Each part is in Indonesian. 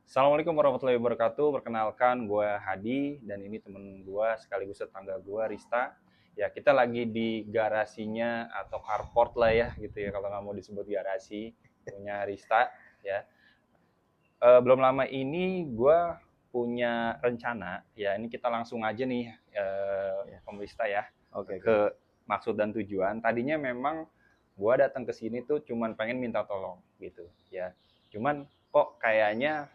Assalamualaikum warahmatullahi wabarakatuh. Perkenalkan, gue Hadi dan ini temen gue sekaligus tetangga gue, Rista. Ya, kita lagi di garasinya atau carport lah ya, gitu ya kalau nggak mau disebut garasi punya Rista. Ya, belum lama ini gue punya rencana. Ya, ini kita langsung aja nih, Ya, Om Rista ya, oke oke. ke maksud dan tujuan. Tadinya memang gue datang ke sini tuh cuman pengen minta tolong gitu, ya. Cuman kok kayaknya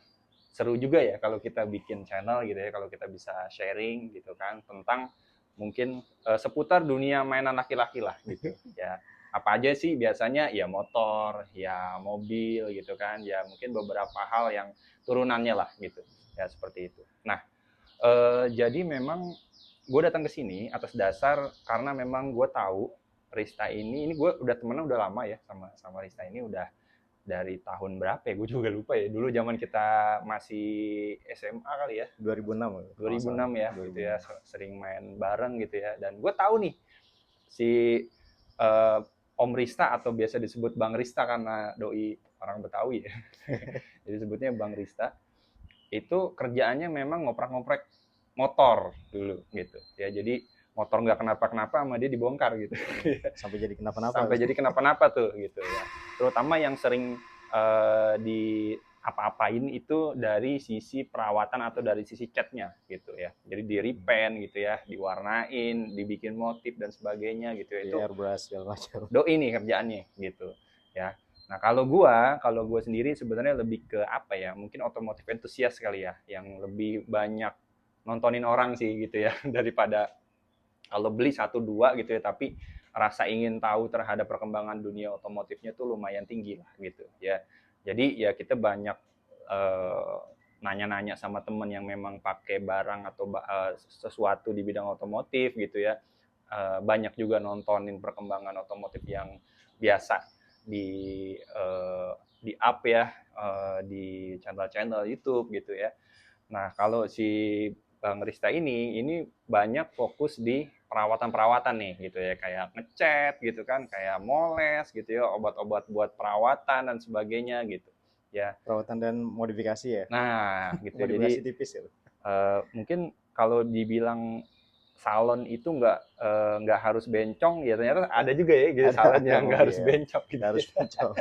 seru juga ya kalau kita bikin channel gitu ya, kalau kita bisa sharing gitu kan tentang mungkin seputar dunia mainan laki-laki lah gitu ya. Apa aja sih biasanya ya motor, ya mobil gitu kan, ya mungkin beberapa hal yang turunannya lah gitu ya seperti itu. Nah, jadi memang gue datang ke sini atas dasar karena memang gue tahu Rista ini gue udah temenan udah lama ya sama sama Rista ini udah dari tahun berapa ya? Gue juga lupa ya. Dulu zaman kita masih SMA kali ya. 2006 kalau nggak salah. 2006 ya gitu ya. 2006. Sering main bareng gitu ya. Dan gue tahu nih si eh, Om Rista atau biasa disebut Bang Rista karena doi orang Betawi ya. Jadi sebutnya Bang Rista. Itu kerjaannya memang ngoprak-ngoprek motor dulu gitu. Ya jadi motor nggak kenapa-kenapa sama dia dibongkar gitu. Sampai jadi kenapa-napa. Sampai jadi kenapa-napa tuh gitu ya. Terutama yang sering di apa-apain itu dari sisi perawatan atau dari sisi catnya gitu ya. Jadi di repaint gitu ya, diwarnain, dibikin motif dan sebagainya gitu ya. Di Itu airbrush segala macam. doi nih kerjaannya gitu ya. Nah kalau gue sendiri sebenarnya lebih ke apa ya? Mungkin otomotif entusias kali ya, yang lebih banyak nontonin orang sih gitu ya daripada kalau beli satu dua gitu ya, tapi rasa ingin tahu terhadap perkembangan dunia otomotifnya tuh lumayan tinggi lah gitu ya. Jadi ya kita banyak eh, nanya-nanya sama temen yang memang pakai barang atau sesuatu di bidang otomotif gitu ya. Banyak juga nontonin perkembangan otomotif yang biasa di di up ya, di channel-channel YouTube gitu ya. Nah, kalau si Bang Rista ini banyak fokus di perawatan-perawatan nih gitu ya, kayak ngecat gitu kan, kayak moles gitu ya, obat-obat buat perawatan dan sebagainya gitu. Ya. Perawatan dan modifikasi ya. Nah, gitu ya. Jadi Modifikasi tipis ya. mungkin kalau dibilang salon itu nggak harus bencong ya ternyata ada juga ya gitu salon Ada yang nggak harus mobil. bencong gitu Nggak harus ya. bencong.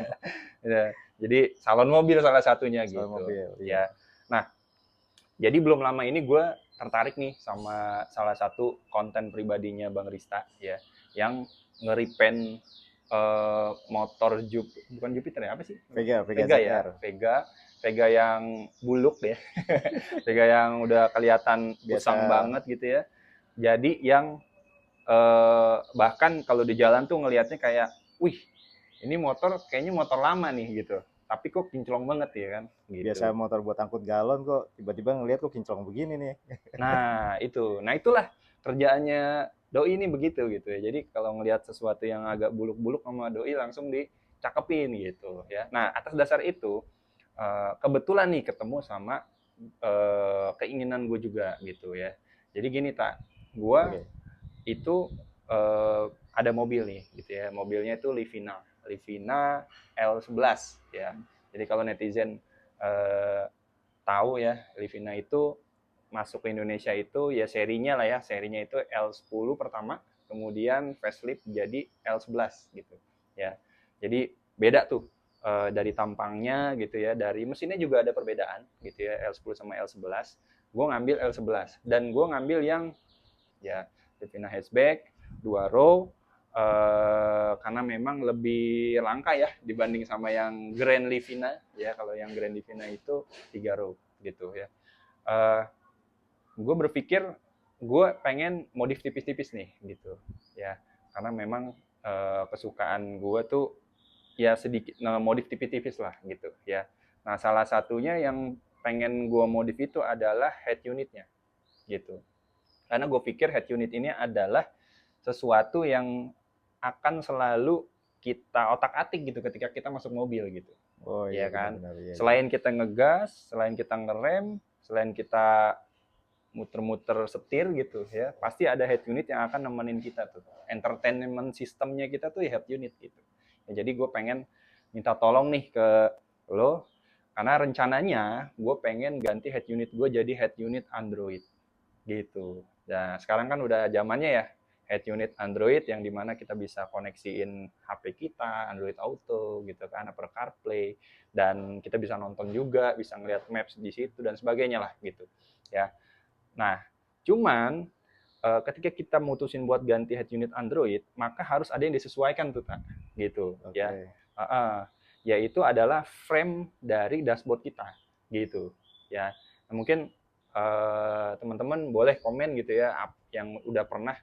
Ya, jadi salon mobil salah satunya Soal gitu mobil, iya. ya. Nah, jadi belum lama ini gue tertarik nih sama salah satu konten pribadinya Bang Rista ya, yang ngeripen motor bukan Jupiter ya apa sih? Vega Vega ya, ZR. Vega yang buluk ya, Vega yang udah kelihatan Biasa. usang banget gitu ya. Jadi yang bahkan kalau di jalan tuh ngelihatnya kayak, wih ini motor kayaknya motor lama nih gitu. Tapi kok kinclong banget ya kan, Biasa gitu. motor buat angkut galon kok tiba-tiba ngelihat kok kinclong begini nih. Nah itulah kerjaannya doi ini begitu gitu ya. Jadi kalau ngelihat sesuatu yang agak buluk-buluk sama doi langsung dicakepin gitu ya. Nah atas dasar itu kebetulan nih ketemu sama keinginan gue juga gitu ya. Jadi gini tak, gue Oke. itu ada mobil nih gitu ya. Mobilnya itu Livina L11 ya. Jadi kalau netizen eh, tahu ya, Livina itu masuk ke Indonesia itu ya serinya lah ya, serinya itu L10 pertama, kemudian facelift jadi L11 gitu ya. Jadi beda tuh dari tampangnya gitu ya, dari mesinnya juga ada perbedaan gitu ya, L10 sama L11. Gue ngambil L11 dan gue ngambil yang ya Livina hatchback 2 row karena memang lebih langka ya dibanding sama yang Grand Livina ya. Kalau yang Grand Livina itu 3 row gitu ya. uh, gue berpikir gue pengen modif tipis-tipis nih gitu ya, karena memang kesukaan gue tuh ya sedikit modif tipis-tipis lah gitu ya. Nah salah satunya yang pengen gue modif itu adalah head unitnya gitu, karena gue pikir head unit ini adalah sesuatu yang akan selalu kita otak-atik gitu ketika kita masuk mobil gitu Oh iya ya kan. benar-benar iya iya. Selain kita ngegas, selain kita ngerem, selain kita muter-muter setir gitu ya, pasti ada head unit yang akan nemenin kita tuh. Entertainment sistemnya kita tuh ya head unit gitu. Ya, jadi gue pengen minta tolong nih ke lo, Karena rencananya gue pengen ganti head unit gue jadi head unit Android gitu. Nah sekarang kan udah zamannya ya head unit Android yang dimana kita bisa koneksiin HP kita, Android Auto gitu kan, Apple CarPlay, dan kita bisa nonton juga, bisa ngeliat maps di situ dan sebagainya lah gitu ya. Nah cuman ketika kita mutusin buat ganti head unit Android, maka harus ada yang disesuaikan tuh, Kak. Gitu, ya. Oke. Yaitu adalah frame dari dashboard kita, gitu, ya. Nah, mungkin teman-teman boleh komen gitu ya, yang udah pernah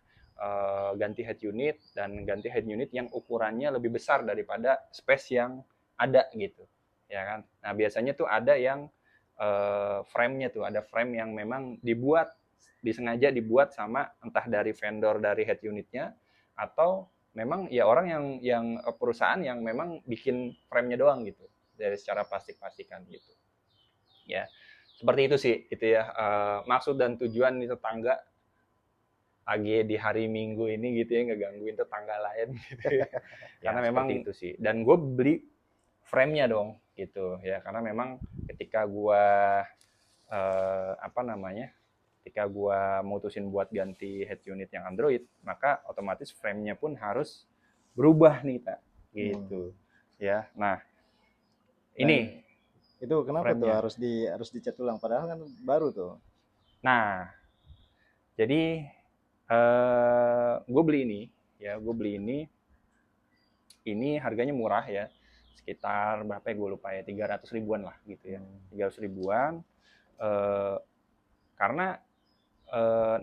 ganti head unit dan ganti head unit yang ukurannya lebih besar daripada space yang ada gitu, ya kan. Nah biasanya tuh ada yang frame-nya tuh, ada frame yang memang disengaja dibuat sama entah dari vendor dari head unitnya atau memang ya orang yang perusahaan yang memang bikin frame-nya doang gitu dari secara plastik-plastikan gitu ya, seperti itu sih gitu ya. Maksud dan tujuan nih tetangga lagi di hari Minggu ini gitu ya ngegangguin tetangga lain gitu ya. Karena memang itu sih, dan gue beli frame-nya dong gitu ya, karena memang ketika gue apa namanya, ketika gua mutusin buat ganti head unit yang Android, maka otomatis frame-nya pun harus berubah nih, Pak. Gitu. Ya. Nah, Dan ini itu kenapa tuh frame-nya. harus dicat ulang padahal kan baru tuh. Nah, jadi gue beli ini ya, gue beli ini harganya murah ya. Sekitar berapa ya gue lupa ya, 300 ribuan lah gitu ya. 300 ribuan karena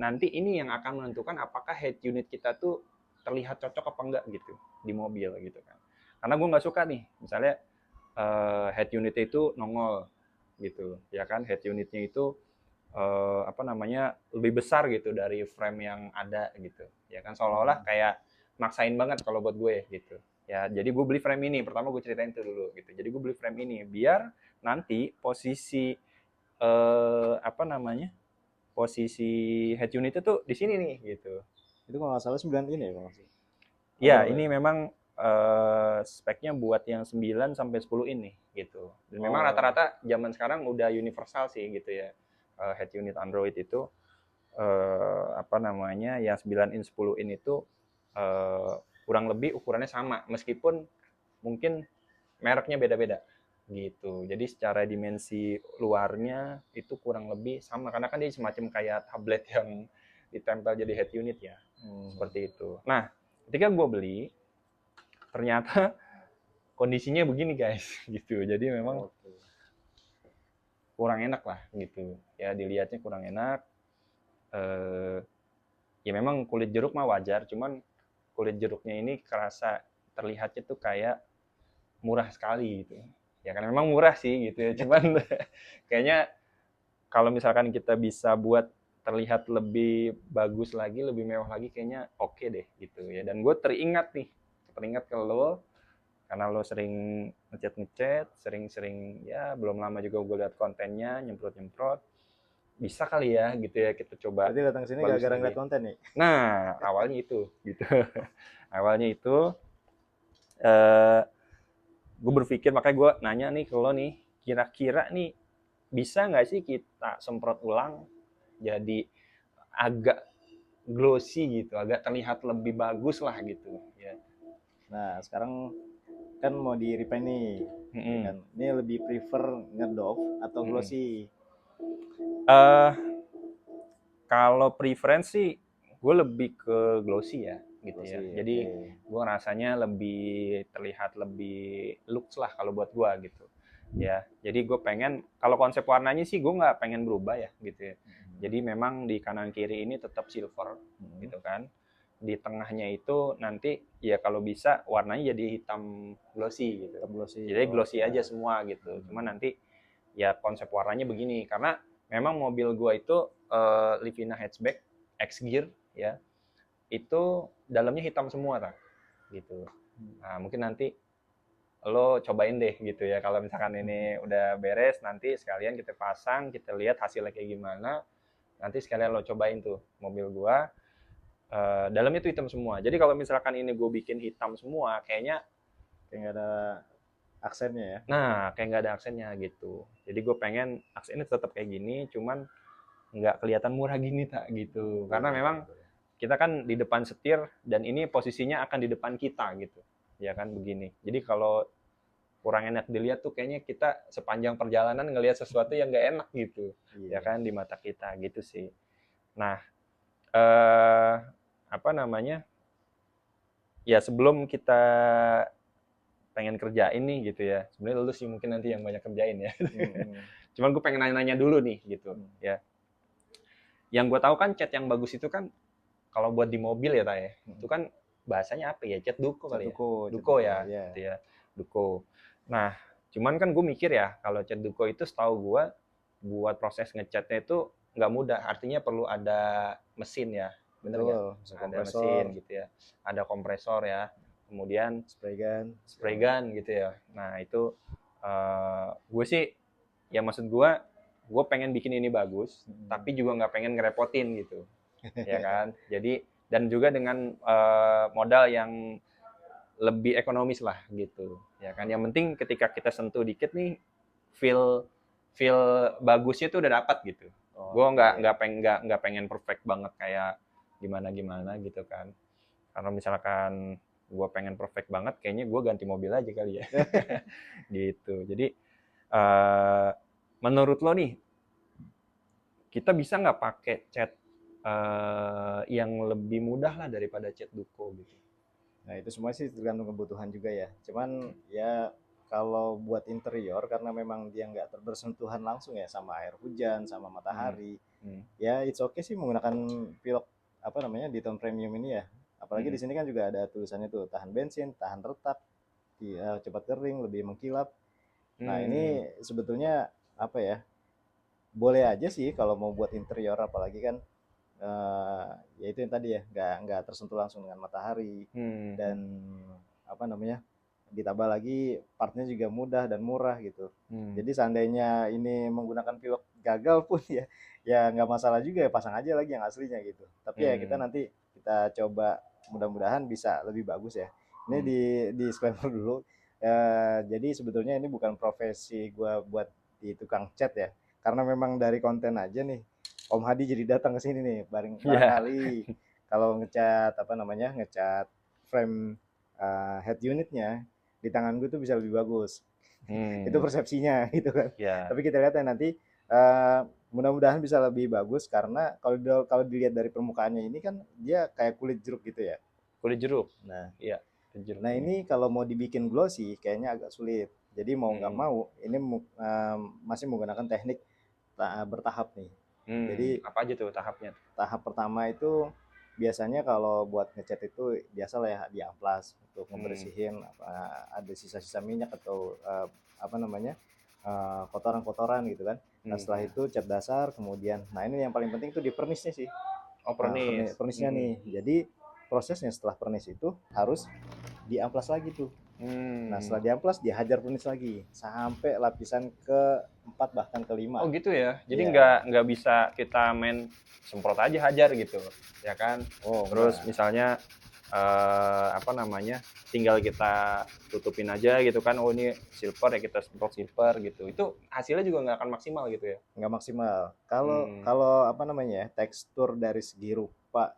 nanti ini yang akan menentukan apakah head unit kita tuh terlihat cocok apa enggak gitu di mobil gitu kan. Karena gue nggak suka nih, misalnya head unitnya itu nongol gitu, ya kan, head unitnya itu apa namanya lebih besar gitu dari frame yang ada gitu, ya kan, seolah-olah kayak maksain banget kalau buat gue gitu. Ya jadi gue beli frame ini, pertama gue ceritain itu dulu gitu. Jadi gue beli frame ini biar nanti posisi apa namanya, posisi head unit itu di sini nih gitu. Itu kalau nggak salah 9 ini ya kalau nggak salah. Ya, ini memang speknya buat yang 9 sampai 10 ini gitu. Dan memang rata-rata zaman sekarang udah universal sih gitu ya. Head unit Android itu apa namanya, yang 9 in 10 in itu kurang lebih ukurannya sama meskipun mungkin mereknya beda-beda gitu. Jadi secara dimensi luarnya itu kurang lebih sama karena kan dia semacam kayak tablet yang ditempel jadi head unit ya. Seperti itu. Nah, ketika gue beli ternyata kondisinya begini guys gitu. Jadi memang kurang enak lah gitu. Ya dilihatnya kurang enak. Ya memang kulit jeruk mah wajar, cuman kulit jeruknya ini kerasa terlihatnya tuh kayak murah sekali gitu. Ya karena memang murah sih gitu ya, cuman kayaknya kalau misalkan kita bisa buat terlihat lebih bagus lagi, lebih mewah lagi, kayaknya oke deh gitu ya. Dan gue teringat ke lo, karena lo sering ngechat, sering-sering ya belum lama juga gue lihat kontennya, nyemprot-nyemprot. Bisa kali ya gitu ya kita coba Berarti datang sini bagus gara-gara lagi. ngeliat konten nih. Nah, awalnya itu gitu. Awalnya itu eh gue berpikir, makanya gue nanya nih ke lo nih, kira-kira nih bisa nggak sih kita semprot ulang jadi agak glossy gitu, agak terlihat lebih bagus lah gitu ya. Nah, sekarang kan mau di repaint nih. Ya kan? Ini lebih prefer ngedoff atau glossy? Kalau preferensi gue lebih ke glossy ya gitu Glossy, ya. Jadi gue rasanya lebih terlihat lebih looks lah kalau buat gue gitu ya. Jadi gue pengen, kalau konsep warnanya sih gue nggak pengen berubah ya gitu ya. Jadi memang di kanan kiri ini tetap silver gitu kan. Di tengahnya itu nanti ya kalau bisa warnanya jadi hitam glossy gitu. Hitam glossy. Jadi glossy aja semua gitu. Cuma nanti ya konsep warnanya begini karena memang mobil gue itu Livina hatchback X Gear ya, itu dalamnya hitam semua tak gitu. Nah mungkin nanti lo cobain deh gitu ya, kalau misalkan ini udah beres nanti sekalian kita pasang, kita lihat hasilnya kayak gimana, nanti sekalian lo cobain tuh mobil gua dalamnya tuh hitam semua. Jadi kalau misalkan ini gue bikin hitam semua kayaknya kayak nggak ada aksennya ya. Nah, kayak nggak ada aksennya gitu. Jadi gue pengen aksennya tetap kayak gini, cuman nggak kelihatan murah gini tak gitu. Karena memang kita kan di depan setir dan ini posisinya akan di depan kita gitu. Ya kan begini. Jadi kalau kurang enak dilihat tuh kayaknya kita sepanjang perjalanan ngelihat sesuatu yang nggak enak gitu. Ya kan di mata kita gitu sih. Nah, apa namanya? Ya sebelum kita pengen kerjain nih gitu ya. Sebenarnya lu sih mungkin nanti yang banyak kerjain ya. Cuman gue pengen nanya-nanya dulu nih gitu ya. Yang gue tahu kan cat yang bagus itu kan kalau buat di mobil ya Tay, itu kan bahasanya apa ya? Cat duko kali ya. Duko ya, gitu ya. Duko. Nah, cuman kan gue mikir ya kalau cat duko itu setahu gue buat proses ngecatnya itu nggak mudah. Artinya perlu ada mesin ya, bener nggak? Ada mesin gitu ya. Ada kompresor ya. Kemudian spray gun gitu ya. Nah itu gue sih ya maksud gue pengen bikin ini bagus, tapi juga nggak pengen ngerepotin gitu, ya kan. Jadi dan juga dengan modal yang lebih ekonomis lah gitu, ya kan. Yang penting ketika kita sentuh dikit nih, feel bagusnya tuh udah dapat gitu. Gue nggak pengen perfect banget kayak gimana gitu kan. Kalau misalkan gue pengen perfect banget, kayaknya gue ganti mobil aja kali ya. Gitu. Jadi menurut lo nih, kita bisa nggak pakai cat yang lebih mudah lah daripada cat duko gitu? Nah itu semua sih tergantung kebutuhan juga ya. Cuman ya kalau buat interior karena memang dia nggak bersentuhan langsung ya sama air hujan, sama matahari, ya it's okay sih menggunakan pilok apa namanya di tone premium ini ya. Apalagi di sini kan juga ada tulisannya tuh tahan bensin, tahan retak, cepat kering, lebih mengkilap. Nah ini sebetulnya apa ya? Boleh aja sih kalau mau buat interior, apalagi kan ya itu yang tadi ya nggak tersentuh langsung dengan matahari dan apa namanya, ditambah lagi partnya juga mudah dan murah gitu. Jadi seandainya ini menggunakan pilok gagal pun ya nggak masalah juga ya, pasang aja lagi yang aslinya gitu. Tapi ya kita nanti kita coba, mudah-mudahan bisa lebih bagus ya. Ini di disclaimer dulu. Jadi sebetulnya ini bukan profesi gua buat di tukang cat ya, karena memang dari konten aja nih Om Hadi jadi datang ke sini nih barangkali kalau ngecat apa namanya, ngecat frame head unitnya di tangan gue tuh bisa lebih bagus. Itu persepsinya gitu kan. Tapi kita lihat ya nanti, mudah-mudahan bisa lebih bagus karena kalau dilihat dari permukaannya ini kan dia kayak kulit jeruk gitu ya. Kulit jeruk. Nah, iya. Nah ini kalau mau dibikin glossy kayaknya agak sulit. Jadi mau nggak mau ini masih menggunakan teknik bertahap nih. Jadi apa aja tuh tahapnya? Tahap pertama itu biasanya kalau buat ngecat itu biasa lah ya di amplas untuk membersihin ada sisa-sisa minyak atau apa namanya, kotoran-kotoran gitu kan. Nah setelah itu cat dasar, kemudian nah ini yang paling penting itu di pernisnya sih. Pernisnya nih. Jadi prosesnya setelah pernis itu harus diamplas lagi tuh. Nah setelah diamplas dihajar pernis lagi sampai lapisan keempat bahkan kelima. Oh gitu ya. Jadi nggak bisa kita main semprot aja hajar gitu, ya kan? Terus misalnya apa namanya, tinggal kita tutupin aja gitu kan. Oh ini silver ya, kita semprot silver gitu. Itu hasilnya juga nggak akan maksimal gitu ya? Nggak maksimal. Kalau apa namanya, tekstur dari segi rupa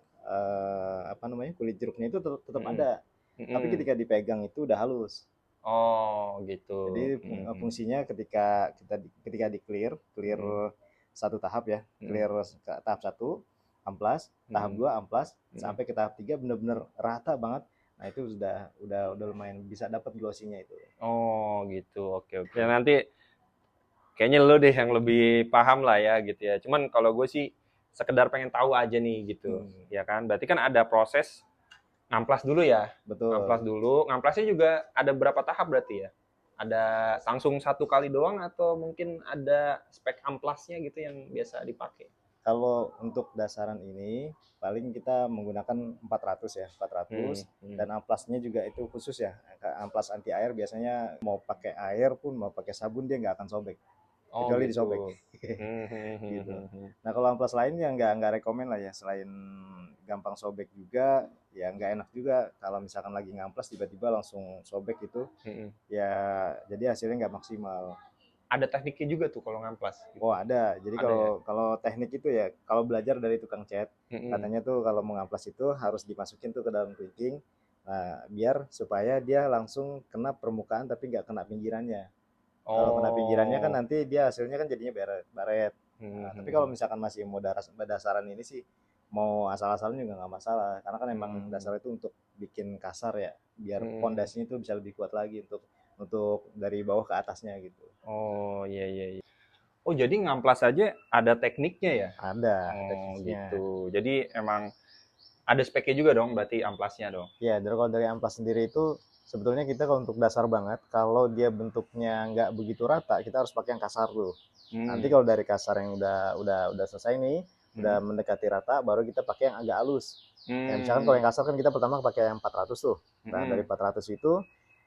apa namanya, kulit jeruknya itu tetap ada. Tapi ketika dipegang itu udah halus. Oh gitu. Jadi fungsinya ketika di clear satu tahap ya, clear tahap 1 amplas, tahap 2 amplas, sampai ke tahap 3 benar-benar rata banget. Nah itu udah lumayan bisa dapat glossinya itu. Oh gitu, oke. Ya nanti kayaknya lo deh yang lebih paham lah ya gitu ya. Cuman kalau gue sih sekedar pengen tahu aja nih gitu, ya kan. Berarti kan ada proses ngamplas dulu ya. Betul. Ngamplas dulu. Ngamplasnya juga ada berapa tahap berarti ya? Ada langsung satu kali doang atau mungkin ada spek amplasnya gitu yang biasa dipakai? Kalau untuk dasaran ini paling kita menggunakan 400 ya, 400 dan amplasnya juga itu khusus ya. Amplas anti air biasanya mau pakai air pun mau pakai sabun dia nggak akan sobek. Oh kecuali gitu. disobek. Gitu. Nah kalau amplas lain ya nggak rekomen lah ya, selain gampang sobek juga, ya nggak enak juga kalau misalkan lagi ngamplas tiba-tiba langsung sobek itu, ya jadi hasilnya nggak maksimal. Ada tekniknya juga tuh kalau ngamplas gitu. Oh ada, jadi Ada ya? kalau kalau teknik itu ya, kalau belajar dari tukang cat, katanya tuh kalau mau ngamplas itu harus dimasukin tuh ke dalam kelingking, nah biar supaya dia langsung kena permukaan tapi nggak kena pinggirannya. Kalau kena pinggirannya kan Oh. nanti dia hasilnya kan jadinya baret. Nah, tapi kalau misalkan masih mau dasaran ini sih mau asal-asalan juga nggak masalah, karena kan emang dasar itu untuk bikin kasar ya, biar pondasinya itu bisa lebih kuat lagi untuk dari bawah ke atasnya gitu. Oh, iya iya iya. Oh, jadi ngamplas aja ada tekniknya ya? Ada Oh, tekniknya. gitu. Jadi emang ada speknya juga dong berarti amplasnya dong? Ya, dari kalau dari amplas sendiri itu sebetulnya kita kalau untuk dasar banget, kalau dia bentuknya nggak begitu rata, kita harus pakai yang kasar tuh. Nanti Hmm. kalau dari kasar yang udah selesai nih, udah Hmm. mendekati rata, baru kita pakai yang agak halus. Ya, misalkan kalau Hmm. yang kasar kan kita pertama pakai yang 400 tuh. Nah, dari Hmm. 400 itu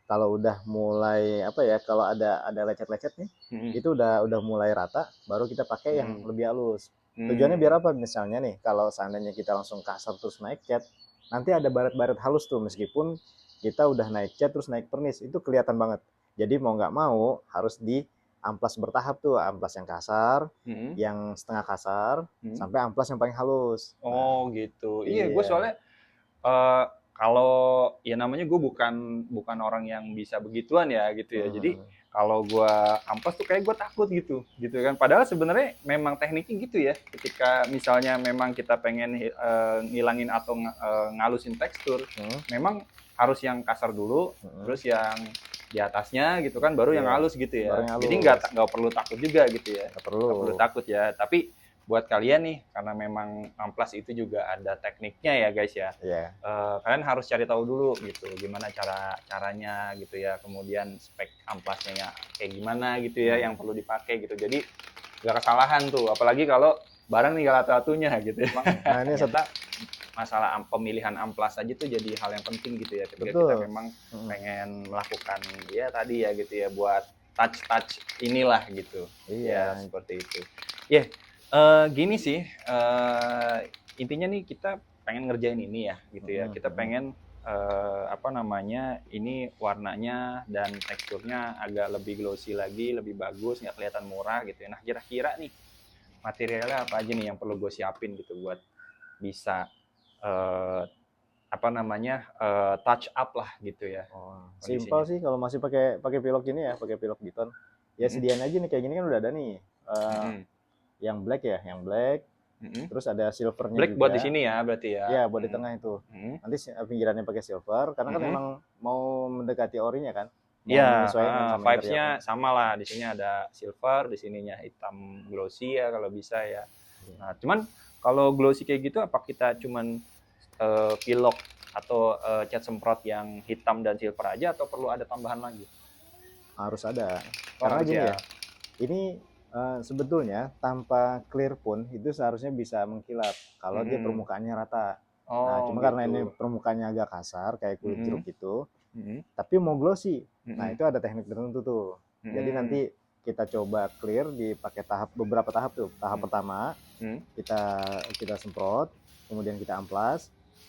kalau udah mulai apa ya, kalau ada lecet-lecet nih, Hmm. itu udah mulai rata, baru kita pakai yang Hmm. lebih halus. Tujuannya Hmm. biar apa? Misalnya nih, kalau seandainya kita langsung kasar terus naik cat, nanti ada baret-baret halus tuh meskipun kita udah naik cat terus naik pernis, itu kelihatan banget. Jadi mau nggak mau harus di amplas bertahap tuh, amplas yang kasar, Hmm. yang setengah kasar, Hmm. sampai amplas yang paling halus. Nah, Oh, gitu. Iya, gue iya, soalnya eh kalau ya namanya gue bukan bukan orang yang bisa begituan ya gitu ya. Jadi kalau gue amplas tuh kayak gue takut gitu kan. Padahal sebenarnya memang tekniknya gitu ya. Ketika misalnya memang kita pengen ngilangin atau ngalusin tekstur, memang harus yang kasar dulu, terus yang di atasnya gitu kan, baru yang iya, halus gitu baru ya. yang Jadi halus, nggak perlu takut juga gitu ya. nggak Nggak perlu perlu. takut ya. Tapi buat kalian nih, karena memang amplas itu juga ada tekniknya ya guys ya. Iya, Kalian harus cari tahu dulu gitu gimana caranya gitu ya, kemudian spek amplasnya ya kayak gimana gitu ya yang perlu dipakai gitu. Jadi nggak kesalahan tuh, apalagi kalau barang nih satu-satunya gitu ya. nah ini satu, Ternyata masalah pemilihan amplas aja tuh jadi hal yang penting gitu ya ketika kita betul. memang pengen melakukan ya tadi ya gitu ya, buat touch inilah gitu ya, Iya, seperti itu ya. Gini sih, intinya nih kita pengen ngerjain ini ya gitu ya, kita pengen apa namanya, ini warnanya dan teksturnya agak lebih glossy lagi, lebih bagus, nggak kelihatan murah gitu ya. Nah kira-kira nih materialnya apa aja nih yang perlu gue siapin gitu buat bisa apa namanya, touch up lah gitu ya oh, simpel kondisinya. sih kalau masih pakai pakai pilok ini ya, pakai pilok Beaton. Ya Mhm. sediain aja nih kayak gini kan udah ada nih. Mhm. Yang black ya, yang black. Mhm. Terus ada silvernya Black buat di juga. sini ya berarti ya. Ya, buat di Mhm. tengah itu. Mhm. Nanti pinggirannya pakai silver karena kan Mhm. emang mau mendekati orinya kan. Mau Iya, menyesuaikan kan sama vibes-nya interiornya. sama lah. Di sini ada silver, di sininya hitam glossy ya kalau bisa ya. Nah, cuman kalau glossy kayak gitu apa kita cuman pilok atau cat semprot yang hitam dan silver aja atau perlu ada tambahan lagi? Harus ada. Oh, Karena harus gini ya. ya, ini sebetulnya tanpa clear pun itu seharusnya bisa mengkilap kalau dia Mhm. permukaannya rata. Nah, Oh, cuma karena ini gitu. permukaannya agak kasar kayak kulit jeruk Mhm. gitu, Mhm. tapi mau glossy. Nah, Mhm. itu ada teknik tertentu tuh. Jadi nanti Mhm. kita coba clear dipakai beberapa tahap tuh. Tahap Mhm. pertama Mhm. kita kita semprot, kemudian kita amplas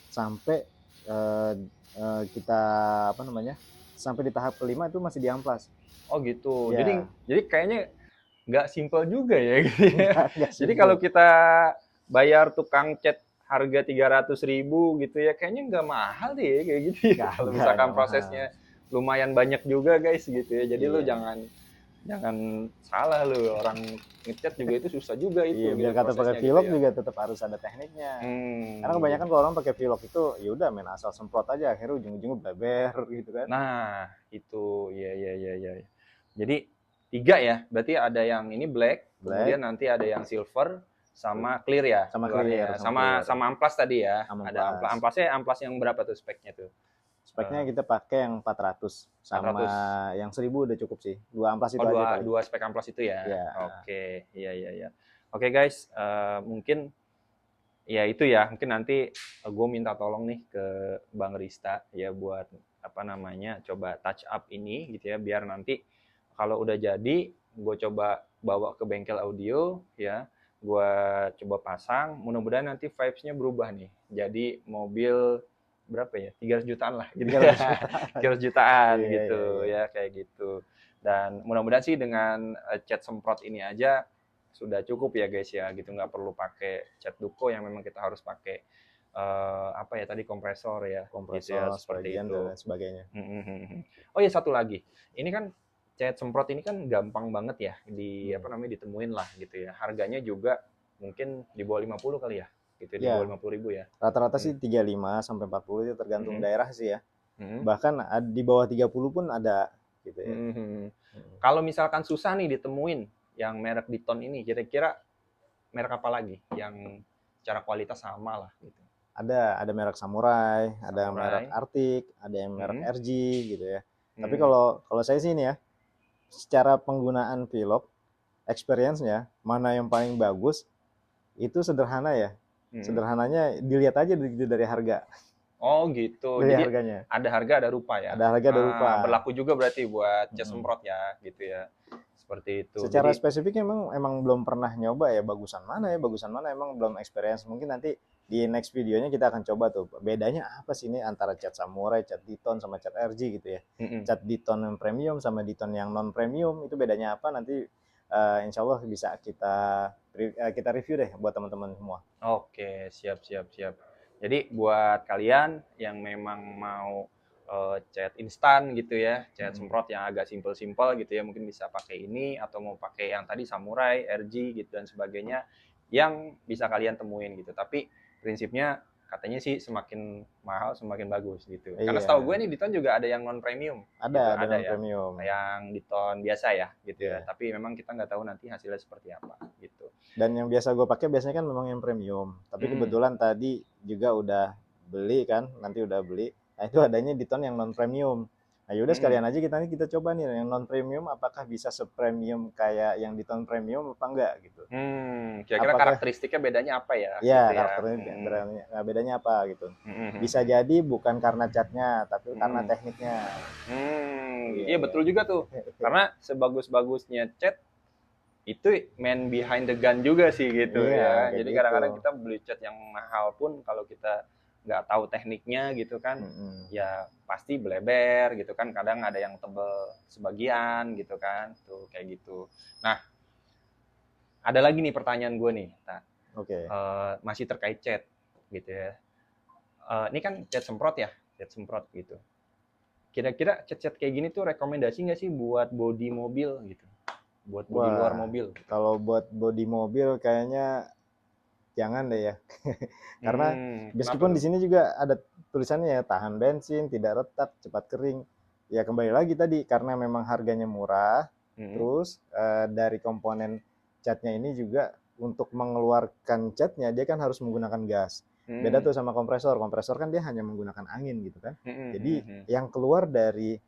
sampai eh, kita apa namanya? Sampai di tahap kelima itu masih diamplas. Oh gitu. Jadi Ya, kayaknya nggak simpel juga ya gitu ya. enggak Jadi kalau simpel. kita bayar tukang cat harga 300.000 gitu ya, kayaknya nggak mahal deh ya kayak gitu ya. Kalau misalkan Enggak mahal. prosesnya lumayan banyak juga guys gitu ya. Jadi lu Iya. jangan jangan salah lu, orang ngecat juga itu susah juga itu Iya, gitu biar kata pakai prosesnya gitu pilok ya. juga tetap harus ada tekniknya. Karena kebanyakan Gitu. kalau orang pakai pilok itu ya udah main asal semprot aja akhirnya ujung-ujungnya bleber gitu kan. Nah, itu ya ya ya ya. Jadi tiga ya, berarti ada yang ini black, Black kemudian nanti ada yang silver, sama clear ya sama clear, luarnya, sama sama clear, sama amplas tadi ya. sama Ada amplas. amplasnya, amplas yang berapa tuh speknya tuh? Speknya kita pakai yang 400 sama 400. yang 1000 udah cukup sih. Dua amplas Oh itu aja dua paling. dua spek amplas itu ya. Ya, Oke, iya iya iya. Oke guys, mungkin ya itu ya, mungkin nanti gue minta tolong nih ke Bang Rista ya buat apa namanya coba touch up ini gitu ya, biar nanti kalau udah jadi gue coba bawa ke bengkel audio ya, gue coba pasang, mudah-mudahan nanti vibes-nya berubah nih, jadi mobil berapa ya, 300 jutaan lah gitu ya. 300 jutaan Iya, gitu iya, iya. ya, kayak gitu. Dan mudah-mudahan sih dengan cat semprot ini aja sudah cukup ya guys ya, gitu, nggak perlu pakai cat duko yang memang kita harus pakai apa ya tadi, kompresor ya, gitu ya, Kompresor, seperti sebagian dan itu. lain sebagainya. Oh ya, satu lagi, ini kan cat semprot ini kan gampang banget ya apa namanya, ditemuin lah gitu ya. Harganya juga mungkin di bawah 50 kali ya, gitu, di bawah Ya, 50.000 ya. rata-rata sih 35 sampai 40 itu tergantung Mhm. daerah sih ya. Mhm. Bahkan di bawah 30 pun ada gitu ya. Kalau misalkan susah nih ditemuin yang merek Diton ini, kira-kira merek apa lagi yang secara kualitas sama lah gitu? Ada merek Samurai, ada merek Samurai. Arctic, ada yang merek Mhm. RG gitu ya. Tapi Mhm. kalau saya sih ini ya, secara penggunaan pilot, experience-nya mana yang paling bagus itu sederhana ya. Mhm. Sederhananya dilihat aja dari harga. Oh gitu. Dari Jadi harganya. ada harga ada rupa ya. Ada harga ada rupa. Berlaku juga berarti buat cat Mm-mm. semprot ya, gitu ya. Seperti itu. Secara Jadi spesifiknya emang belum pernah nyoba ya bagusan mana emang belum experience. Mungkin nanti di next videonya kita akan coba tuh bedanya apa sih ini antara cat Samurai, cat Diton sama cat RG gitu ya. mm-mm. Cat Diton yang premium sama Diton yang non premium itu bedanya apa nanti insya Allah bisa kita review deh buat teman-teman semua. Oke, siap siap siap. Jadi buat kalian yang memang mau cat instan gitu ya, cat Mm-mm. semprot yang agak simpel-simpel gitu ya, mungkin bisa pakai ini atau mau pakai yang tadi Samurai, RG gitu dan sebagainya yang bisa kalian temuin gitu. Tapi prinsipnya katanya sih semakin mahal semakin bagus gitu. Karena setahu gue Iya, nih Diton juga ada yang non premium gitu, ada ada non ya. premium. Yang Diton biasa ya gitu ya. Iya. Tapi memang kita nggak tahu nanti hasilnya seperti apa gitu. Dan yang biasa gue pakai biasanya kan memang yang premium. Tapi Mm-mm. kebetulan tadi juga udah beli kan, nanti udah beli. Nah itu adanya di ton yang non premium. Nah yaudah sekalian Mm-mm. aja kita coba nih yang non premium apakah bisa sepremium kayak yang di ton premium apa enggak gitu. Kira-kira Apakah karakteristiknya bedanya apa ya, ya gitu ya? karakternya bedanya apa gitu. Bisa Mhm. jadi bukan karena catnya tapi karena Mhm. tekniknya. Iya Iya iya. betul juga tuh. Karena sebagus-bagusnya cat itu man behind the gun juga sih gitu Iya ya. kayak Jadi gitu. kadang-kadang kita beli cat yang mahal pun kalau kita nggak tahu tekniknya gitu kan, Mm-mm. ya pasti bleber gitu kan. Kadang ada yang tebel sebagian gitu kan, tuh kayak gitu. Nah, ada lagi nih pertanyaan gue nih. Nah, Oke. masih terkait cat gitu ya. Ini kan cat semprot ya, cat semprot gitu. Kira-kira cat-cat kayak gini tuh rekomendasi nggak sih buat bodi mobil gitu? Buat bodi luar Wah, mobil gitu. kalau buat bodi mobil kayaknya jangan deh ya. Karena Kenapa meskipun di tuh? sini juga ada tulisannya ya tahan bensin, tidak retak, cepat kering. Ya kembali lagi tadi karena memang harganya murah, Hmm, terus dari komponen catnya ini juga untuk mengeluarkan catnya dia kan harus menggunakan gas. Beda hmm, tuh sama kompresor. Kompresor kan dia hanya menggunakan angin gitu kan. hmm, hmm, Jadi hmm, yang keluar dari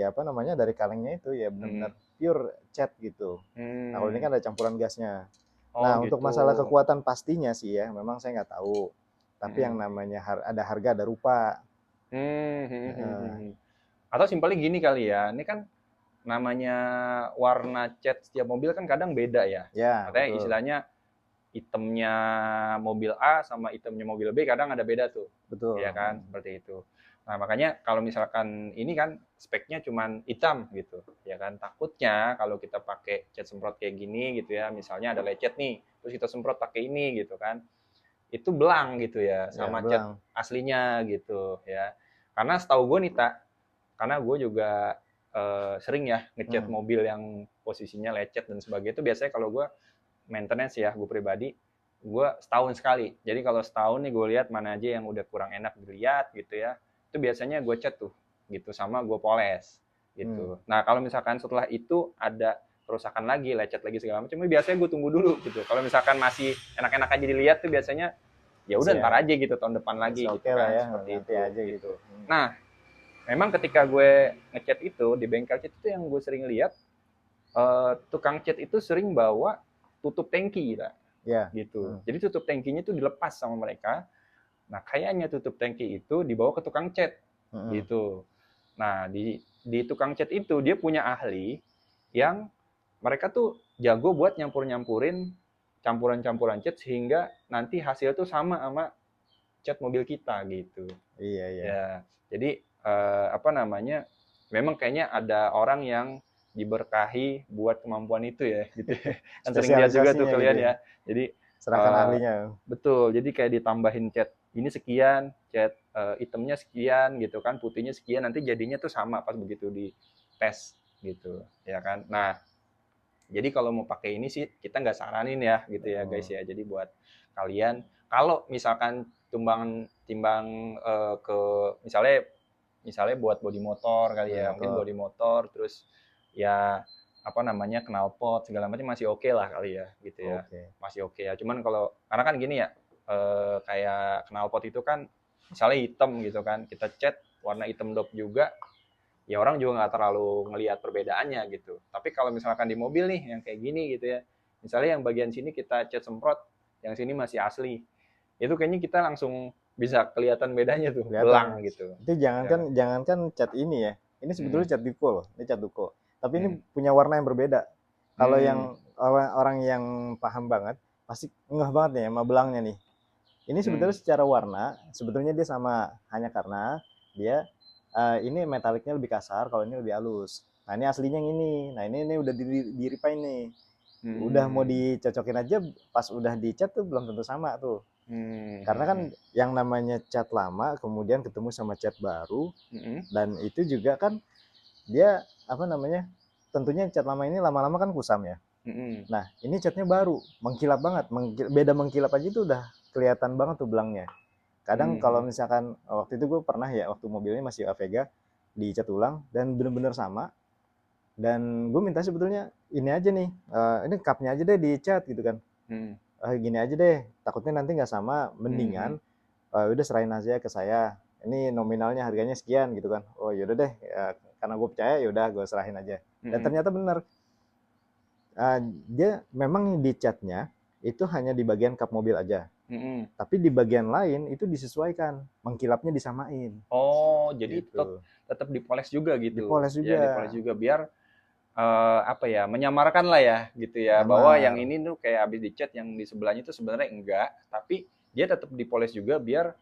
apa namanya dari kalengnya itu ya hmm, benar-benar pure cat gitu. Nah kalau ini hmm. kan ada campuran gasnya. Oh Nah, untuk gitu. masalah kekuatan pastinya sih ya, memang saya nggak tahu. Tapi yang Hmm, namanya ada harga, ada rupa. Heeh. hmm. Atau simpelnya gini kali ya, ini kan namanya warna cat setiap mobil kan kadang beda ya. Ya, Katanya betul. istilahnya itemnya mobil A sama itemnya mobil B kadang ada beda tuh, ya Betul. kan, seperti itu. Nah makanya kalau misalkan ini kan speknya cuman hitam gitu, ya kan, takutnya kalau kita pakai cat semprot kayak gini gitu ya, misalnya ada lecet nih, terus kita semprot pakai ini gitu kan, itu belang gitu ya Ya, sama cat belang. aslinya gitu ya. Karena setahu gue nih tak, karena gue juga sering ya ngecat Hmm. mobil yang posisinya lecet dan sebagainya, itu biasanya kalau gue maintenance ya, gue pribadi, gue setahun sekali. Jadi kalau setahun nih gue lihat mana aja yang udah kurang enak dilihat gitu ya, itu biasanya gue cat tuh gitu, sama gue poles Hmm. gitu. Nah kalau misalkan setelah itu ada kerusakan lagi, lecet lagi segala macam, biasanya gue tunggu dulu gitu. Kalau misalkan masih enak-enak aja dilihat tuh biasanya ya udah Masih ya, ntar aja gitu, tahun depan masih lagi oke gitu lah kan, ya, seperti nanti itu aja gitu. gitu. Nah memang ketika gue ngecat itu di bengkel cat itu yang gue sering lihat, tukang cat itu sering bawa tutup tangki lah Ya. gitu. Hmm. Jadi tutup tangkinya itu dilepas sama mereka. Nah, kayaknya tutup tangki itu dibawa ke tukang cat Hmm. gitu. Nah, di tukang cat itu dia punya ahli yang mereka tuh jago buat nyampurin campuran-campuran cat sehingga nanti hasil tuh sama cat mobil kita gitu. Iya, iya. Ya, jadi apa namanya? Memang kayaknya ada orang yang diberkahi buat kemampuan itu ya, gitu. Kan sering lihat juga tuh Spesialisasinya gitu kalian ya. ya. Jadi Serahkan ahlinya. betul. Jadi kayak ditambahin cat ini sekian, cat hitamnya sekian gitu kan, putihnya sekian, nanti jadinya tuh sama pas begitu di tes gitu, ya kan. Nah, jadi kalau mau pakai ini sih kita nggak saranin ya gitu ya guys ya. Jadi buat kalian kalau misalkan timbang ke misalnya buat bodi motor kali ya, mungkin bodi motor terus ya apa namanya knalpot segala macam masih oke lah kali ya gitu ya. Masih oke ya. Cuman kalau karena kan gini ya kayak knalpot itu kan misalnya hitam gitu kan, kita cat warna hitam dop juga, ya orang juga nggak terlalu ngelihat perbedaannya gitu. Tapi kalau misalkan di mobil nih yang kayak gini gitu ya, misalnya yang bagian sini kita cat semprot, yang sini masih asli, itu kayaknya kita langsung bisa kelihatan bedanya tuh, belang gitu. Itu jangankan cat ini ya, ini sebetulnya cat duko loh, ini cat duko. Tapi ini punya warna yang berbeda. Kalau yang orang yang paham banget, pasti ngeh banget nih sama belangnya nih. Ini sebetulnya secara warna, sebetulnya dia sama, hanya karena dia ini metaliknya lebih kasar, kalau ini lebih halus. Nah ini aslinya yang ini. Nah ini udah di refine nih. Udah mau dicocokin aja, pas udah dicat tuh belum tentu sama tuh. Karena kan yang namanya cat lama kemudian ketemu sama cat baru, dan itu juga kan dia apa namanya? Tentunya cat lama ini lama-lama kan kusam ya. Nah ini catnya baru, mengkilap banget, beda mengkilap aja itu udah kelihatan banget tuh belangnya. Kadang kalau misalkan waktu itu gue pernah ya, waktu mobilnya masih Avega, dicat ulang dan bener-bener sama. Dan gue minta sebetulnya ini aja nih, ini cupnya aja deh dicat gitu kan. Gini aja deh, takutnya nanti nggak sama, mendingan udah serahin aja ke saya. Ini nominalnya harganya sekian gitu kan. Oh yaudah deh, karena gue percaya yaudah gue serahin aja. Dan ternyata bener, dia memang dicatnya itu hanya di bagian kap mobil aja. Tapi di bagian lain itu disesuaikan, mengkilapnya disamain. Oh, jadi gitu. tetap dipoles juga gitu. Dipoles juga. Ya, dipoles juga biar apa ya, menyamarkan lah ya gitu ya. Bahwa yang ini tuh kayak habis dicat, yang di sebelahnya itu sebenarnya enggak, tapi dia tetap dipoles juga biar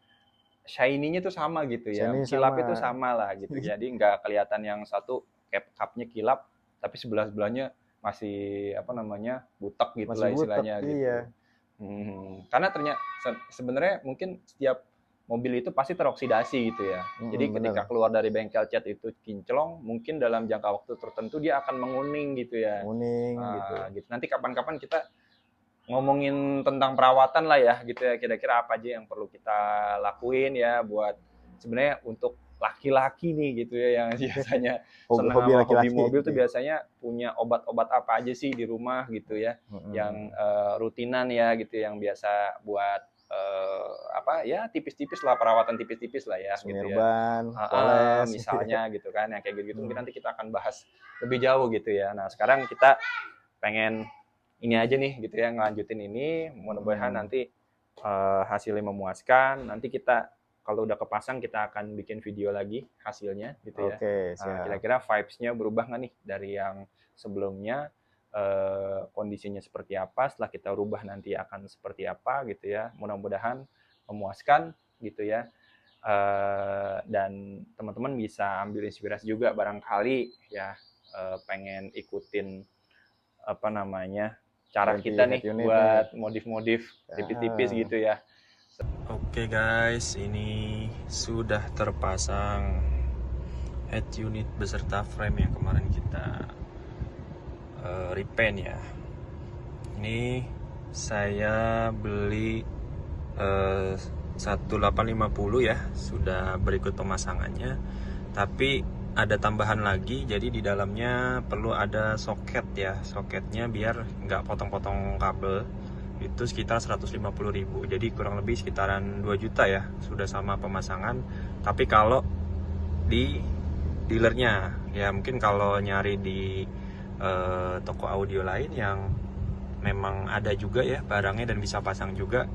shiny-nya tuh sama gitu ya. Kilap itu sama lah gitu. Jadi enggak kelihatan yang satu cupnya kilap, tapi sebelah-sebelahnya masih apa namanya butek gitu masih lah istilahnya butek, gitu. Iya. Karena ternyata sebenarnya mungkin setiap mobil itu pasti teroksidasi gitu ya. Jadi ketika keluar dari bengkel cat itu kinclong, mungkin dalam jangka waktu tertentu dia akan menguning gitu ya. Menguning gitu. Nanti kapan-kapan kita ngomongin tentang perawatan lah ya gitu ya. Kira-kira apa aja yang perlu kita lakuin ya buat sebenarnya untuk laki-laki nih gitu ya yang biasanya senang sama hobi mobil tuh biasanya punya obat-obat apa aja sih di rumah gitu ya, yang rutinan ya gitu, yang biasa buat apa ya tipis-tipis lah, perawatan tipis-tipis lah ya Semirban, gitu ya, poles misalnya gitu kan, yang kayak gitu mungkin nanti kita akan bahas lebih jauh gitu ya. Nah sekarang kita pengen ini aja nih gitu ya, ngelanjutin ini, mudah-mudahan nanti hasilnya memuaskan. Nanti kita kalau udah kepasang kita akan bikin video lagi hasilnya gitu ya. Kira-kira vibes-nya berubah nggak nih dari yang sebelumnya, kondisinya seperti apa, setelah kita rubah nanti akan seperti apa gitu ya. Mudah-mudahan memuaskan gitu ya. Dan teman-teman bisa ambil inspirasi juga barangkali ya, pengen ikutin apa namanya cara kita nih buat modif-modif tipis-tipis gitu ya. Oke guys, ini sudah terpasang head unit beserta frame yang kemarin kita repaint ya. Ini saya beli 1850 ya, sudah berikut pemasangannya. Tapi ada tambahan lagi, jadi di dalamnya perlu ada soket ya. Soketnya biar nggak potong-potong kabel. Itu sekitar 150.000, jadi kurang lebih sekitaran 2 juta ya, sudah sama pemasangan. Tapi kalau di dealernya ya, mungkin kalau nyari di toko audio lain yang memang ada juga ya barangnya dan bisa pasang juga,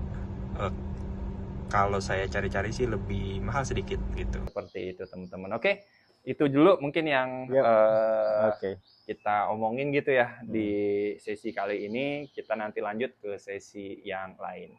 kalau saya cari-cari sih lebih mahal sedikit gitu. Seperti itu teman-teman. Oke, itu dulu mungkin yang Yep. Oke. kita omongin gitu ya di sesi kali ini. Kita nanti lanjut ke sesi yang lain.